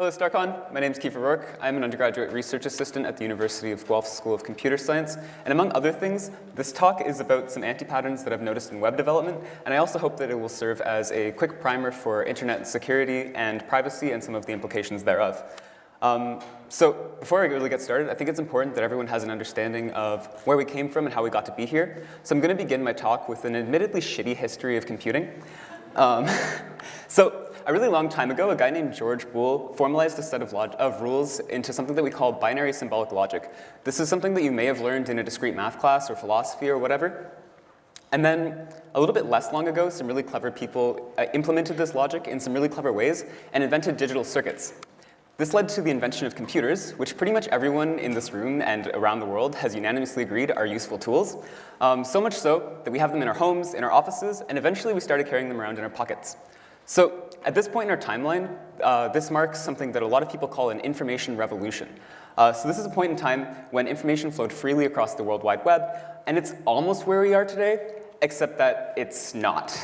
Hello, Starcon. My name is Kiefer Rourke. I'm an undergraduate research assistant at the University of Guelph School of Computer Science. And among other things, this talk is about some anti-patterns that I've noticed in web development. And I also hope that it will serve as a quick primer for internet security and privacy and some of the implications thereof. So before I really get started, I think it's important that everyone has an understanding of where we came from and how we got to be here. So I'm going to begin my talk with an admittedly shitty history of computing. So a really long time ago, a guy named George Boole formalized a set of rules into something that we call binary symbolic logic. This is something that you may have learned in a discrete math class or philosophy or whatever. And then a little bit less long ago, some really clever people implemented this logic in some really clever ways and invented digital circuits. This led to the invention of computers, which pretty much everyone in this room and around the world has unanimously agreed are useful tools. So much so that we have them in our homes, in our offices, and eventually we started carrying them around in our pockets. So at this point in our timeline, this marks something that a lot of people call an information revolution. So this is a point in time when information flowed freely across the World Wide Web, and it's almost where we are today, except that it's not.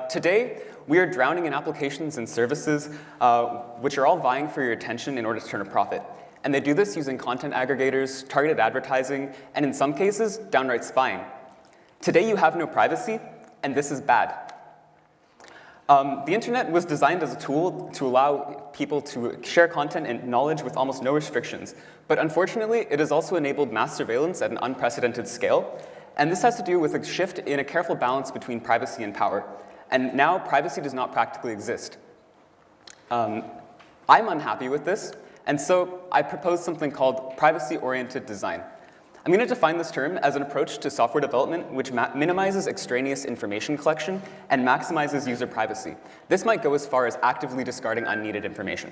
Today, we are drowning in applications and services which are all vying for your attention in order to turn a profit. And they do this using content aggregators, targeted advertising, and in some cases, downright spying. Today, you have no privacy, and this is bad. The internet was designed as a tool to allow people to share content and knowledge with almost no restrictions. But unfortunately, it has also enabled mass surveillance at an unprecedented scale. And this has to do with a shift in a careful balance between privacy and power. And now, privacy does not practically exist. I'm unhappy with this, and so I propose something called privacy-oriented design. I'm going to define this term as an approach to software development which minimizes extraneous information collection and maximizes user privacy. This might go as far as actively discarding unneeded information.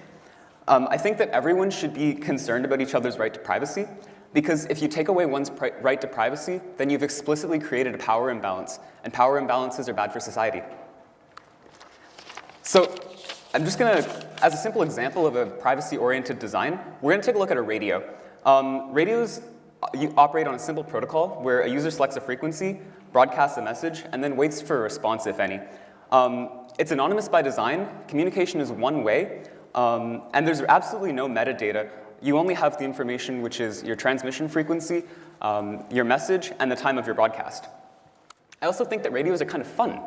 I think that everyone should be concerned about each other's right to privacy, because if you take away one's right to privacy, then you've explicitly created a power imbalance, and power imbalances are bad for society. So I'm just going to, as a simple example of a privacy-oriented design, we're going to take a look at a radio. Radios operate on a simple protocol where a user selects a frequency, broadcasts a message, and then waits for a response, if any. It's anonymous by design. Communication is one way, and there's absolutely no metadata. You only have the information, which is your transmission frequency, your message, and the time of your broadcast. I also think that radios are kind of fun.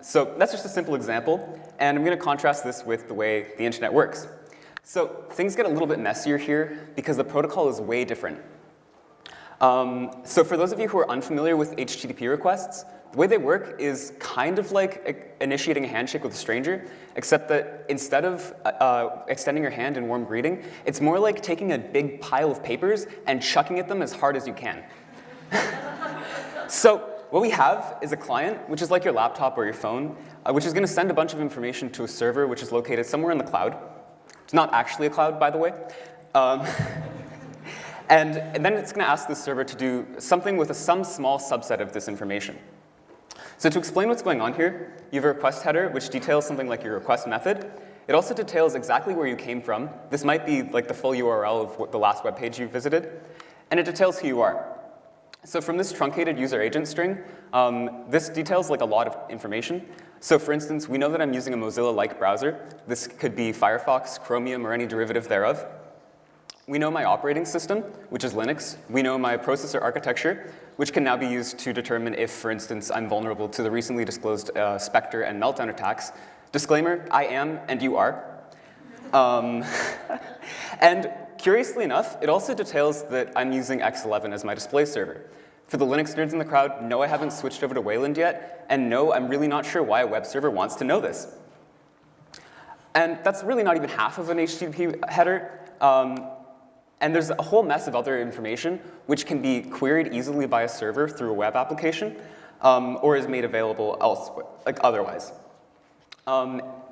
So that's just a simple example, and I'm going to contrast this with the way the internet works. So things get a little bit messier here because the protocol is way different. So for those of you who are unfamiliar with HTTP requests, the way they work is kind of like initiating a handshake with a stranger, except that instead of extending your hand in warm greeting, it's more like taking a big pile of papers and chucking at them as hard as you can. So what we have is a client, which is like your laptop or your phone, which is going to send a bunch of information to a server which is located somewhere in the cloud. It's not actually a cloud, by the way. And then it's going to ask the server to do something with some small subset of this information. So to explain what's going on here, you have a request header, which details something like your request method. It also details exactly where you came from. This might be like the full URL of the last web page you visited. And it details who you are. So from this truncated user agent string, this details like a lot of information. So for instance, we know that I'm using a Mozilla-like browser. This could be Firefox, Chromium, or any derivative thereof. We know my operating system, which is Linux. We know my processor architecture, which can now be used to determine if, for instance, I'm vulnerable to the recently disclosed Spectre and Meltdown attacks. Disclaimer, I am, and you are. And curiously enough, it also details that I'm using X11 as my display server. For the Linux nerds in the crowd, no, I haven't switched over to Wayland yet, and no, I'm really not sure why a web server wants to know this. And that's really not even half of an HTTP header. And there's a whole mess of other information which can be queried easily by a server through a web application, or is made available elsewhere, like otherwise.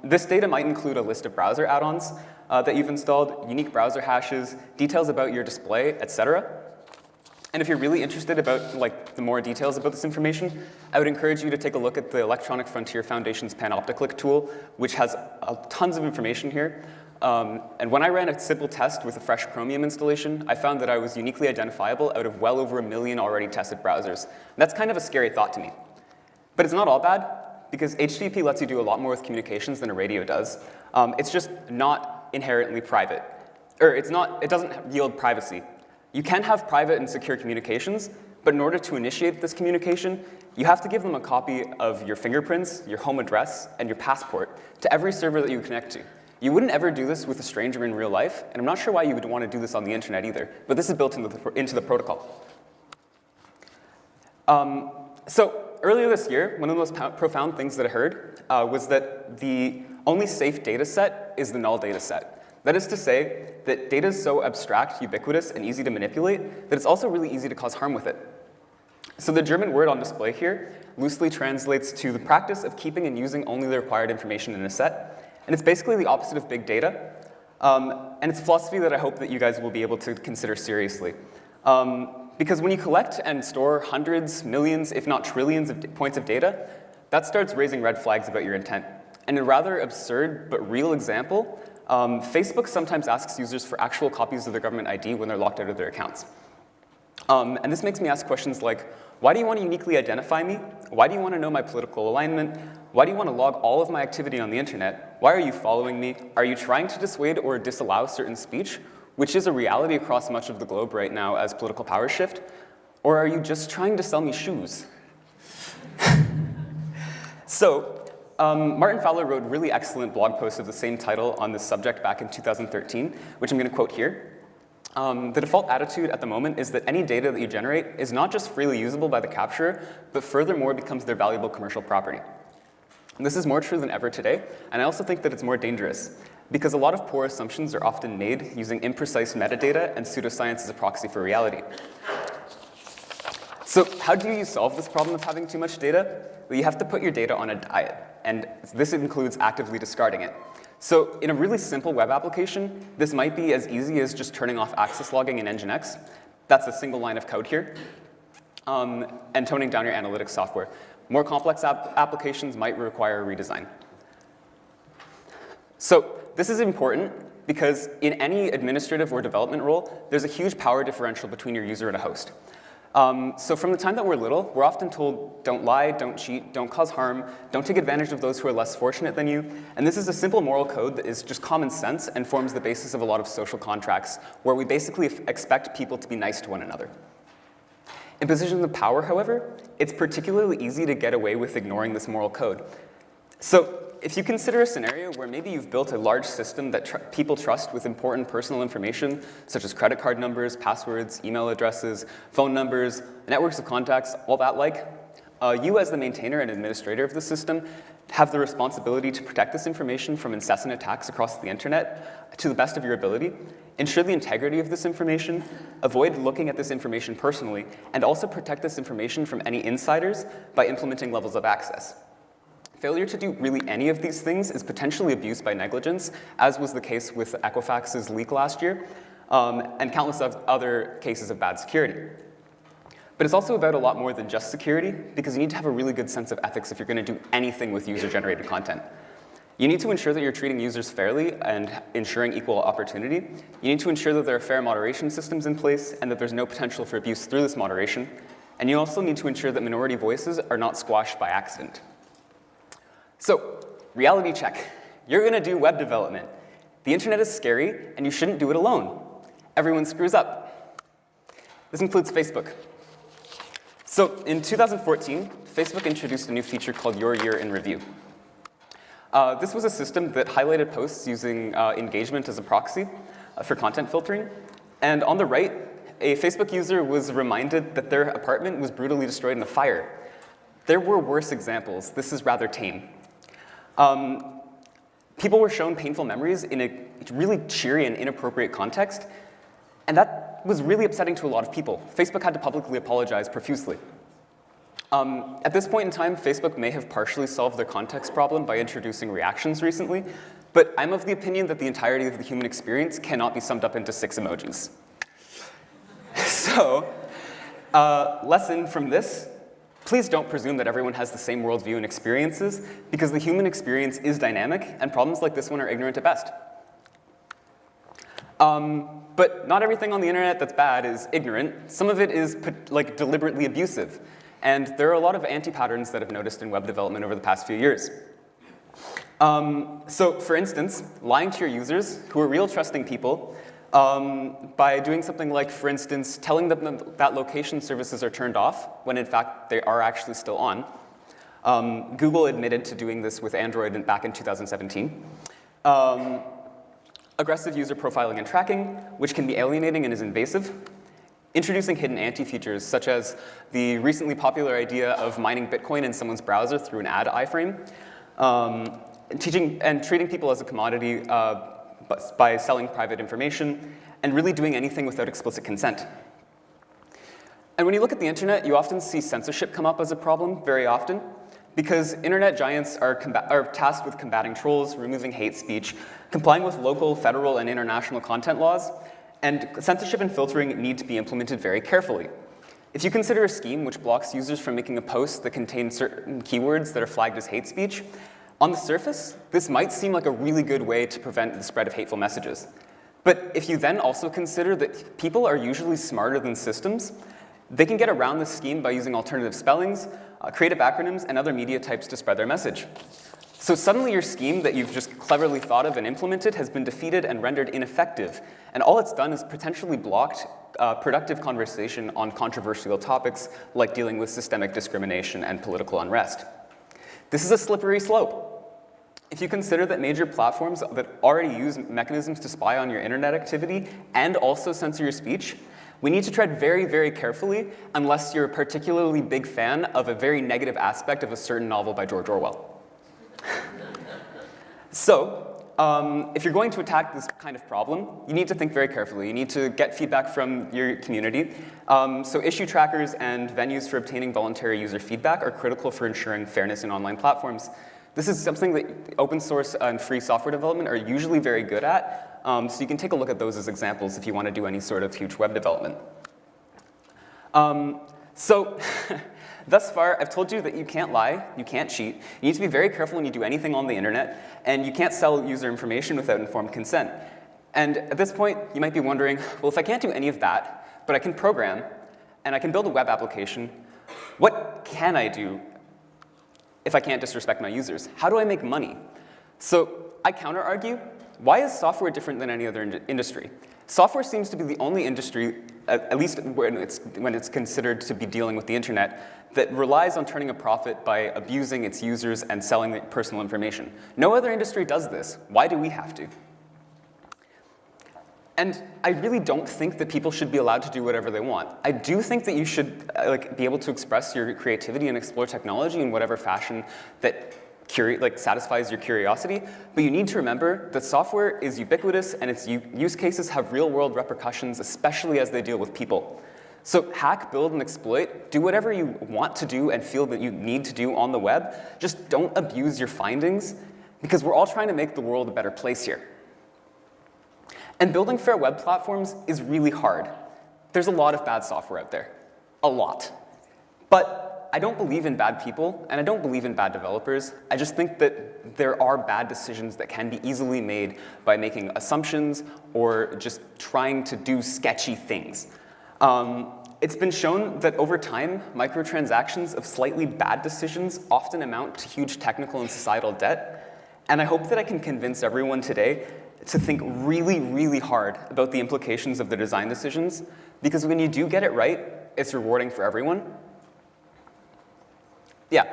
This data might include a list of browser add-ons that you've installed, unique browser hashes, details about your display, etc. And if you're really interested about the more details about this information, I would encourage you to take a look at the Electronic Frontier Foundation's Panopticlick tool, which has tons of information here. And when I ran a simple test with a fresh Chromium installation, I found that I was uniquely identifiable out of well over 1 million already tested browsers. And that's kind of a scary thought to me. But it's not all bad, because HTTP lets you do a lot more with communications than a radio does. It's just not inherently private, or it doesn't yield privacy. You can have private and secure communications, but in order to initiate this communication, you have to give them a copy of your fingerprints, your home address, and your passport to every server that you connect to. You wouldn't ever do this with a stranger in real life, and I'm not sure why you would want to do this on the internet either, but this is built into the protocol. So earlier this year, one of the most profound things that I heard was that the only safe data set is the null data set. That is to say that data is so abstract, ubiquitous, and easy to manipulate that it's also really easy to cause harm with it. So the German word on display here loosely translates to the practice of keeping and using only the required information in a set. And it's basically the opposite of big data. And it's a philosophy that I hope that you guys will be able to consider seriously. Because when you collect and store hundreds, millions, if not trillions of points of data, that starts raising red flags about your intent. And in a rather absurd but real example, Facebook sometimes asks users for actual copies of their government ID when they're locked out of their accounts. And this makes me ask questions like, why do you want to uniquely identify me? Why do you want to know my political alignment? Why do you want to log all of my activity on the internet? Why are you following me? Are you trying to dissuade or disallow certain speech, which is a reality across much of the globe right now as political powers shift? Or are you just trying to sell me shoes? So, Martin Fowler wrote a really excellent blog post of the same title on this subject back in 2013, which I'm going to quote here. The default attitude at the moment is that any data that you generate is not just freely usable by the capturer, but furthermore becomes their valuable commercial property. And this is more true than ever today, and I also think that it's more dangerous, because a lot of poor assumptions are often made using imprecise metadata and pseudoscience as a proxy for reality. So how do you solve this problem of having too much data? Well, you have to put your data on a diet, and this includes actively discarding it. So in a really simple web application, this might be as easy as just turning off access logging in Nginx. That's a single line of code here. And toning down your analytics software. More complex applications might require a redesign. So this is important because in any administrative or development role, there's a huge power differential between your user and a host. So from the time that we're little, we're often told, don't lie, don't cheat, don't cause harm, don't take advantage of those who are less fortunate than you. And this is a simple moral code that is just common sense and forms the basis of a lot of social contracts where we basically expect people to be nice to one another. In positions of power, however, it's particularly easy to get away with ignoring this moral code. So if you consider a scenario where maybe you've built a large system that people trust with important personal information, such as credit card numbers, passwords, email addresses, phone numbers, networks of contacts, all that like, you as the maintainer and administrator of the system have the responsibility to protect this information from incessant attacks across the internet to the best of your ability, ensure the integrity of this information, avoid looking at this information personally, and also protect this information from any insiders by implementing levels of access. Failure to do really any of these things is potentially abused by negligence, as was the case with Equifax's leak last year, and countless other cases of bad security. But it's also about a lot more than just security, because you need to have a really good sense of ethics if you're going to do anything with user-generated content. You need to ensure that you're treating users fairly and ensuring equal opportunity. You need to ensure that there are fair moderation systems in place and that there's no potential for abuse through this moderation. And you also need to ensure that minority voices are not squashed by accident. So, reality check. You're going to do web development. The internet is scary, and you shouldn't do it alone. Everyone screws up. This includes Facebook. So, in 2014, Facebook introduced a new feature called Your Year in Review. This was a system that highlighted posts using engagement as a proxy for content filtering. And on the right, a Facebook user was reminded that their apartment was brutally destroyed in a fire. There were worse examples. This is rather tame. People were shown painful memories in a really cheery and inappropriate context, and that was really upsetting to a lot of people. Facebook had to publicly apologize profusely. At this point in time, Facebook may have partially solved their context problem by introducing reactions recently, but I'm of the opinion that the entirety of the human experience cannot be summed up into 6 emojis. So, lesson from this: please don't presume that everyone has the same worldview and experiences, because the human experience is dynamic, and problems like this one are ignorant at best. But not everything on the internet that's bad is ignorant. Some of it is deliberately abusive. And there are a lot of anti-patterns that I've noticed in web development over the past few years. So for instance, lying to your users, who are real trusting people, by doing something like, for instance, telling them that location services are turned off when in fact they are actually still on. Google admitted to doing this with Android back in 2017. Aggressive user profiling and tracking, which can be alienating and is invasive. Introducing hidden anti-features, such as the recently popular idea of mining Bitcoin in someone's browser through an ad iframe. Treating people as a commodity by selling private information, and really doing anything without explicit consent. And when you look at the internet, you often see censorship come up as a problem very often, because internet giants are tasked with combating trolls, removing hate speech, complying with local, federal, and international content laws, and censorship and filtering need to be implemented very carefully. If you consider a scheme which blocks users from making a post that contains certain keywords that are flagged as hate speech, on the surface, this might seem like a really good way to prevent the spread of hateful messages. But if you then also consider that people are usually smarter than systems, they can get around this scheme by using alternative spellings, creative acronyms, and other media types to spread their message. So suddenly your scheme that you've just cleverly thought of and implemented has been defeated and rendered ineffective. And all it's done is potentially blocked productive conversation on controversial topics like dealing with systemic discrimination and political unrest. This is a slippery slope. If you consider that major platforms that already use mechanisms to spy on your internet activity and also censor your speech, we need to tread very, very carefully unless you're a particularly big fan of a very negative aspect of a certain novel by George Orwell. So, if you're going to attack this kind of problem, you need to think very carefully. You need to get feedback from your community. So issue trackers and venues for obtaining voluntary user feedback are critical for ensuring fairness in online platforms. This is something that open source and free software development are usually very good at. So you can take a look at those as examples if you want to do any sort of huge web development. Thus far, I've told you that you can't lie, you can't cheat, you need to be very careful when you do anything on the internet, and you can't sell user information without informed consent. And at this point, you might be wondering, well, if I can't do any of that, but I can program, and I can build a web application, what can I do if I can't disrespect my users? How do I make money? So I counter-argue, why is software different than any other industry? Software seems to be the only industry, at least when it's considered to be dealing with the internet, that relies on turning a profit by abusing its users and selling personal information. No other industry does this. Why do we have to? And I really don't think that people should be allowed to do whatever they want. I do think that you should be able to express your creativity and explore technology in whatever fashion that satisfies your curiosity, but you need to remember that software is ubiquitous and its use cases have real-world repercussions, especially as they deal with people. So hack, build, and exploit, do whatever you want to do and feel that you need to do on the web. Just don't abuse your findings, because we're all trying to make the world a better place here. And building fair web platforms is really hard. There's a lot of bad software out there. A lot. But I don't believe in bad people, and I don't believe in bad developers. I just think that there are bad decisions that can be easily made by making assumptions or just trying to do sketchy things. It's been shown that over time, microtransactions of slightly bad decisions often amount to huge technical and societal debt. And I hope that I can convince everyone today to think really, really hard about the implications of their design decisions, because when you do get it right, it's rewarding for everyone. Yeah,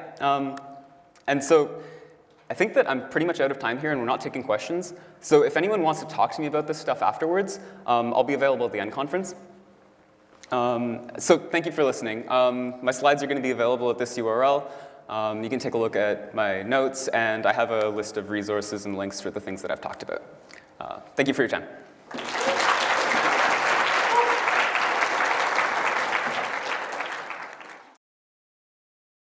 and so I think that I'm pretty much out of time here and we're not taking questions. So if anyone wants to talk to me about this stuff afterwards, I'll be available at the end conference. So thank you for listening. My slides are going to be available at this URL. You can take a look at my notes, and I have a list of resources and links for the things that I've talked about. Thank you for your time.